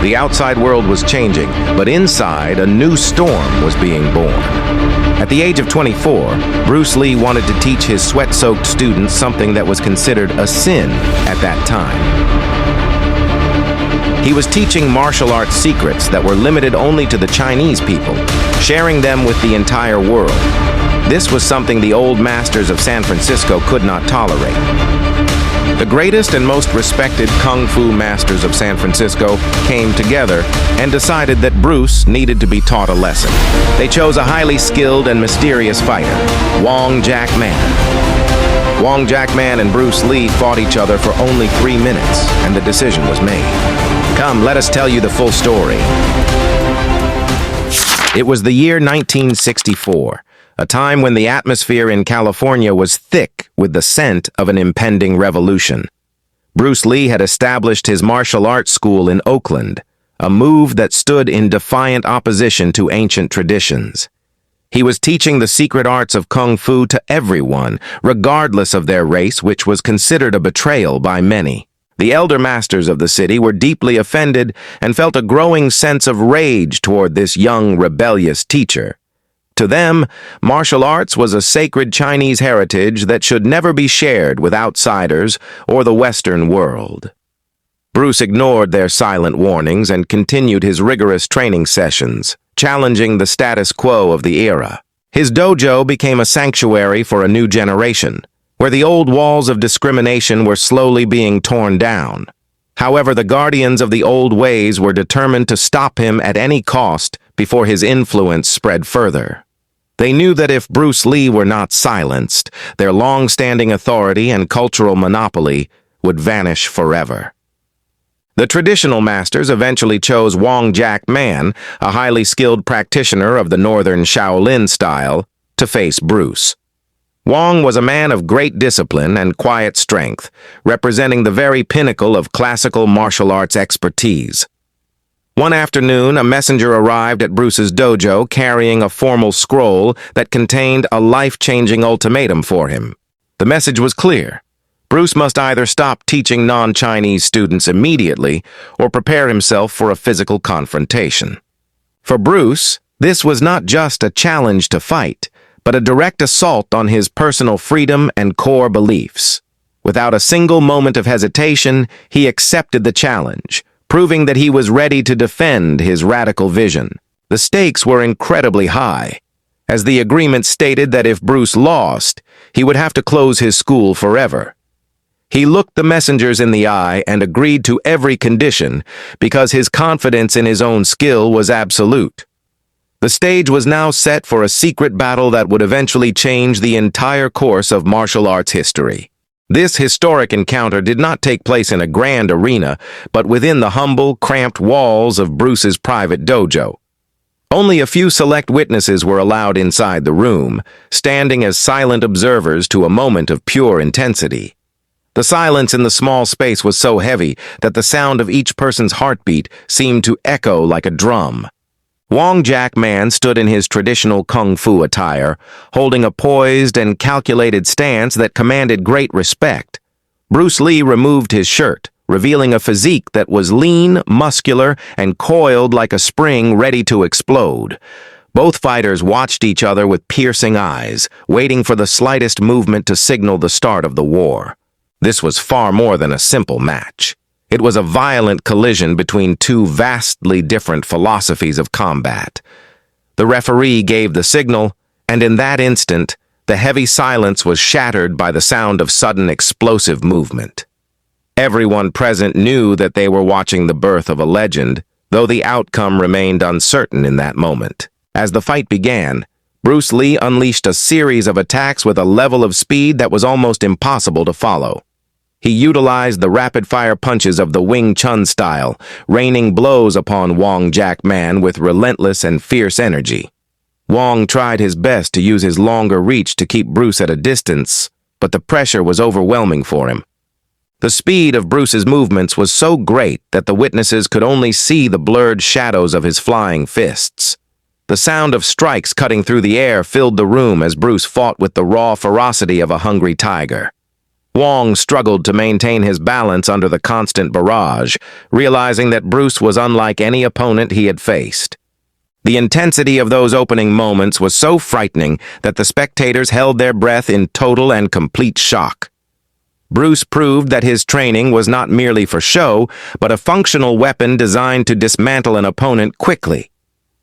The outside world was changing, but inside, a new storm was being born. At the age of 24, Bruce Lee wanted to teach his sweat-soaked students something that was considered a sin at that time. He was teaching martial arts secrets that were limited only to the Chinese people, sharing them with the entire world. This was something the old masters of San Francisco could not tolerate. The greatest and most respected kung fu masters of San Francisco came together and decided that Bruce needed to be taught a lesson. They chose a highly skilled and mysterious fighter, Wong Jack Man. Wong Jack Man and Bruce Lee fought each other for only 3 minutes, and the decision was made. Come, let us tell you the full story. It was the year 1964. A time when the atmosphere in California was thick with the scent of an impending revolution. Bruce Lee had established his martial arts school in Oakland, a move that stood in defiant opposition to ancient traditions. He was teaching the secret arts of kung fu to everyone, regardless of their race, which was considered a betrayal by many. The elder masters of the city were deeply offended and felt a growing sense of rage toward this young, rebellious teacher. To them, martial arts was a sacred Chinese heritage that should never be shared with outsiders or the Western world. Bruce ignored their silent warnings and continued his rigorous training sessions, challenging the status quo of the era. His dojo became a sanctuary for a new generation, where the old walls of discrimination were slowly being torn down. However, the guardians of the old ways were determined to stop him at any cost before his influence spread further. They knew that if Bruce Lee were not silenced, their long-standing authority and cultural monopoly would vanish forever. The traditional masters eventually chose Wong Jack Man, a highly skilled practitioner of the northern Shaolin style, to face Bruce. Wong was a man of great discipline and quiet strength, representing the very pinnacle of classical martial arts expertise. One afternoon, a messenger arrived at Bruce's dojo carrying a formal scroll that contained a life-changing ultimatum for him. The message was clear. Bruce must either stop teaching non-Chinese students immediately or prepare himself for a physical confrontation. For Bruce, this was not just a challenge to fight, but a direct assault on his personal freedom and core beliefs. Without a single moment of hesitation, he accepted the challenge, proving that he was ready to defend his radical vision. The stakes were incredibly high, as the agreement stated that if Bruce lost, he would have to close his school forever. He looked the messengers in the eye and agreed to every condition because his confidence in his own skill was absolute. The stage was now set for a secret battle that would eventually change the entire course of martial arts history. This historic encounter did not take place in a grand arena, but within the humble, cramped walls of Bruce's private dojo. Only a few select witnesses were allowed inside the room, standing as silent observers to a moment of pure intensity. The silence in the small space was so heavy that the sound of each person's heartbeat seemed to echo like a drum. Wong Jack Man stood in his traditional kung fu attire, holding a poised and calculated stance that commanded great respect. Bruce Lee removed his shirt, revealing a physique that was lean, muscular, and coiled like a spring ready to explode. Both fighters watched each other with piercing eyes, waiting for the slightest movement to signal the start of the war. This was far more than a simple match. It was a violent collision between two vastly different philosophies of combat. The referee gave the signal, and in that instant, the heavy silence was shattered by the sound of sudden explosive movement. Everyone present knew that they were watching the birth of a legend, though the outcome remained uncertain in that moment. As the fight began, Bruce Lee unleashed a series of attacks with a level of speed that was almost impossible to follow. He utilized the rapid-fire punches of the Wing Chun style, raining blows upon Wong Jack Man with relentless and fierce energy. Wong tried his best to use his longer reach to keep Bruce at a distance, but the pressure was overwhelming for him. The speed of Bruce's movements was so great that the witnesses could only see the blurred shadows of his flying fists. The sound of strikes cutting through the air filled the room as Bruce fought with the raw ferocity of a hungry tiger. Wong struggled to maintain his balance under the constant barrage, realizing that Bruce was unlike any opponent he had faced. The intensity of those opening moments was so frightening that the spectators held their breath in total and complete shock. Bruce proved that his training was not merely for show, but a functional weapon designed to dismantle an opponent quickly.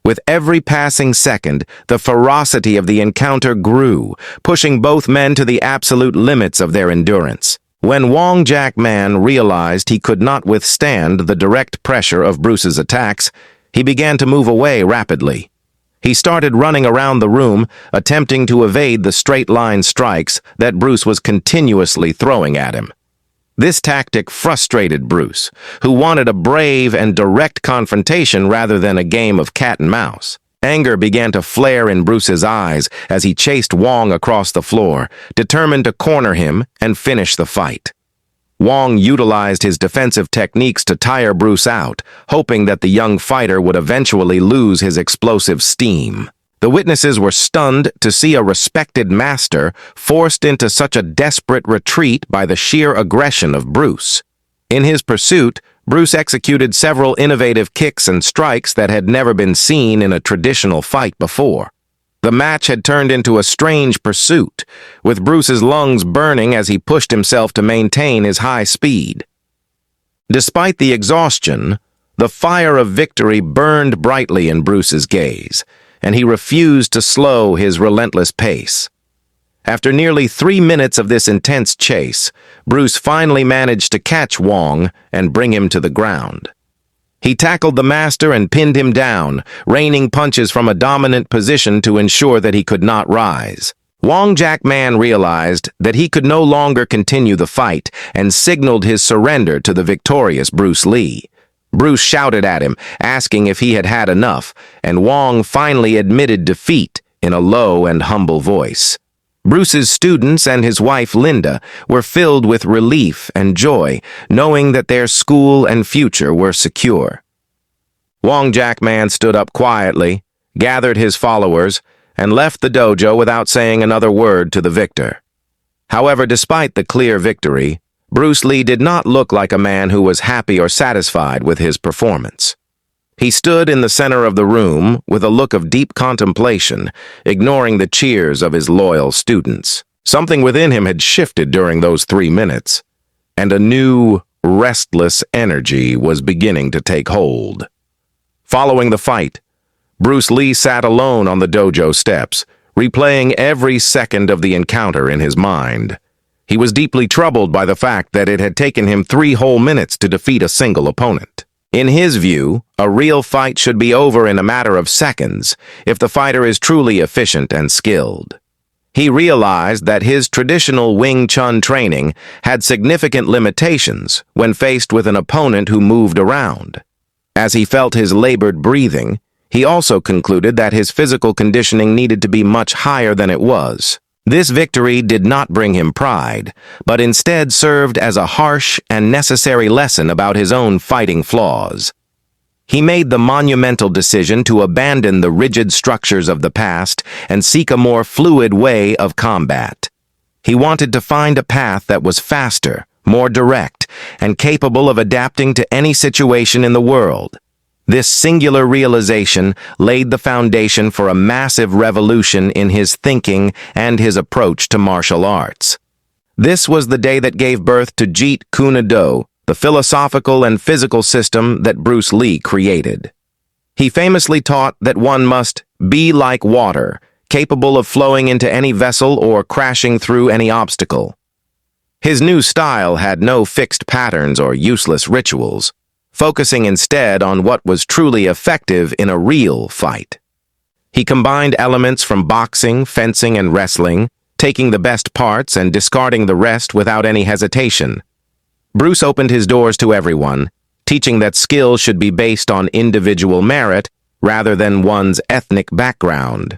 With every passing second, the ferocity of the encounter grew, pushing both men to the absolute limits of their endurance. When Wong Jack Man realized he could not withstand the direct pressure of Bruce's attacks, he began to move away rapidly. He started running around the room, attempting to evade the straight-line strikes that Bruce was continuously throwing at him. This tactic frustrated Bruce, who wanted a brave and direct confrontation rather than a game of cat and mouse. Anger began to flare in Bruce's eyes as he chased Wong across the floor, determined to corner him and finish the fight. Wong utilized his defensive techniques to tire Bruce out, hoping that the young fighter would eventually lose his explosive steam. The witnesses were stunned to see a respected master forced into such a desperate retreat by the sheer aggression of Bruce. In his pursuit, Bruce executed several innovative kicks and strikes that had never been seen in a traditional fight before. The match had turned into a strange pursuit, with Bruce's lungs burning as he pushed himself to maintain his high speed. Despite the exhaustion, the fire of victory burned brightly in Bruce's gaze, and he refused to slow his relentless pace. After nearly 3 minutes of this intense chase, Bruce finally managed to catch Wong and bring him to the ground. He tackled the master and pinned him down, raining punches from a dominant position to ensure that he could not rise. Wong Jack Man realized that he could no longer continue the fight and signaled his surrender to the victorious Bruce Lee. Bruce shouted at him, asking if he had had enough, and Wong finally admitted defeat in a low and humble voice. Bruce's students and his wife Linda were filled with relief and joy, knowing that their school and future were secure. Wong Jack Man stood up quietly, gathered his followers, and left the dojo without saying another word to the victor. However, despite the clear victory, Bruce Lee did not look like a man who was happy or satisfied with his performance. He stood in the center of the room with a look of deep contemplation, ignoring the cheers of his loyal students. Something within him had shifted during those 3 minutes, and a new, restless energy was beginning to take hold. Following the fight, Bruce Lee sat alone on the dojo steps, replaying every second of the encounter in his mind. He was deeply troubled by the fact that it had taken him 3 whole minutes to defeat a single opponent. In his view, a real fight should be over in a matter of seconds if the fighter is truly efficient and skilled. He realized that his traditional Wing Chun training had significant limitations when faced with an opponent who moved around. As he felt his labored breathing, he also concluded that his physical conditioning needed to be much higher than it was. This victory did not bring him pride, but instead served as a harsh and necessary lesson about his own fighting flaws. He made the monumental decision to abandon the rigid structures of the past and seek a more fluid way of combat. He wanted to find a path that was faster, more direct, and capable of adapting to any situation in the world. This singular realization laid the foundation for a massive revolution in his thinking and his approach to martial arts. This was the day that gave birth to Jeet Kune Do, the philosophical and physical system that Bruce Lee created. He famously taught that one must be like water, capable of flowing into any vessel or crashing through any obstacle. His new style had no fixed patterns or useless rituals, focusing instead on what was truly effective in a real fight. He combined elements from boxing, fencing, and wrestling, taking the best parts and discarding the rest without any hesitation. Bruce opened his doors to everyone, teaching that skill should be based on individual merit rather than one's ethnic background.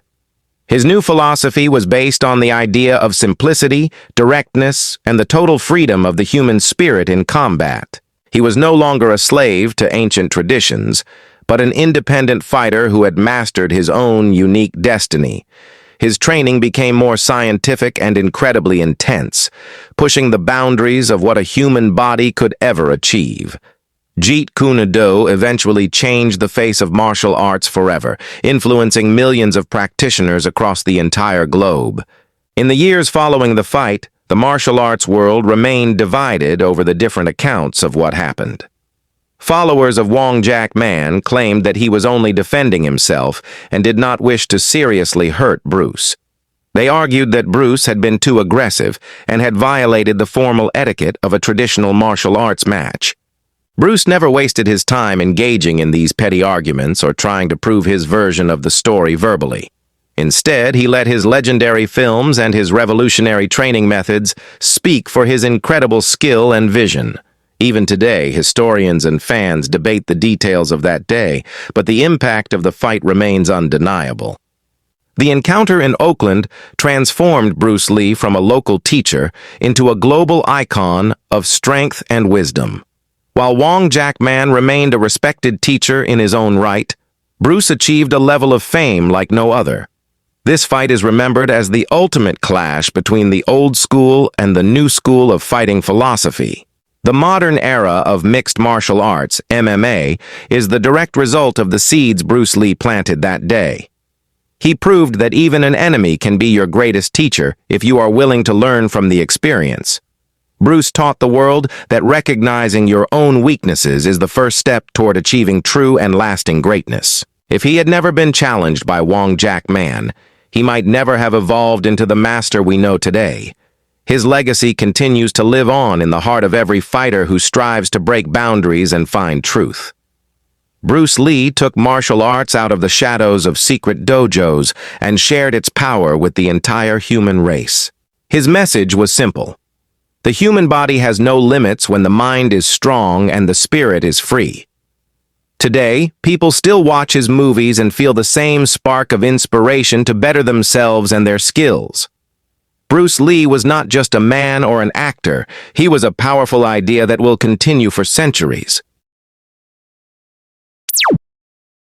His new philosophy was based on the idea of simplicity, directness, and the total freedom of the human spirit in combat. He was no longer a slave to ancient traditions, but an independent fighter who had mastered his own unique destiny. His training became more scientific and incredibly intense, pushing the boundaries of what a human body could ever achieve. Jeet Kune Do eventually changed the face of martial arts forever, influencing millions of practitioners across the entire globe. In the years following the fight, the martial arts world remained divided over the different accounts of what happened. Followers of Wong Jack Man claimed that he was only defending himself and did not wish to seriously hurt Bruce. They argued that Bruce had been too aggressive and had violated the formal etiquette of a traditional martial arts match. Bruce never wasted his time engaging in these petty arguments or trying to prove his version of the story verbally. Instead, he let his legendary films and his revolutionary training methods speak for his incredible skill and vision. Even today, historians and fans debate the details of that day, but the impact of the fight remains undeniable. The encounter in Oakland transformed Bruce Lee from a local teacher into a global icon of strength and wisdom. While Wong Jack Man remained a respected teacher in his own right, Bruce achieved a level of fame like no other. This fight is remembered as the ultimate clash between the old school and the new school of fighting philosophy. The modern era of mixed martial arts, MMA, is the direct result of the seeds Bruce Lee planted that day. He proved that even an enemy can be your greatest teacher if you are willing to learn from the experience. Bruce taught the world that recognizing your own weaknesses is the first step toward achieving true and lasting greatness. If he had never been challenged by Wong Jack Man, he might never have evolved into the master we know today. His legacy continues to live on in the heart of every fighter who strives to break boundaries and find truth. Bruce Lee took martial arts out of the shadows of secret dojos and shared its power with the entire human race. His message was simple. The human body has no limits when the mind is strong and the spirit is free. Today, people still watch his movies and feel the same spark of inspiration to better themselves and their skills. Bruce Lee was not just a man or an actor, he was a powerful idea that will continue for centuries.